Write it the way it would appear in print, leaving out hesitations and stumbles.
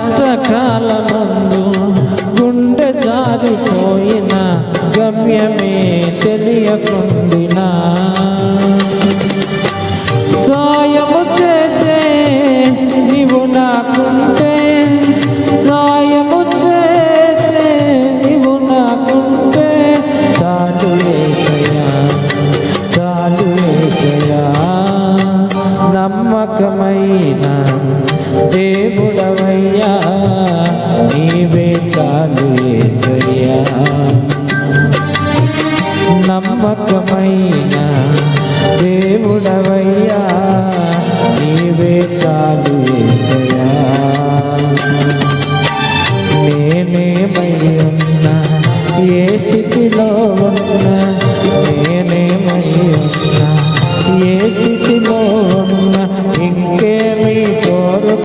కష్టకాలమందు గుండె జారిపోయిన గమ్యమే తెలియకుండినా సాయము చేసే నీవు నాకుంటే సాయము చేసే నీవు నాకుంటే చాలు యేసయ్యా చాలు యేసయ్యా నమ్మకమైన దేవుడవయ్యా నీవే చాలు యేసయ్యా నమ్మకమైన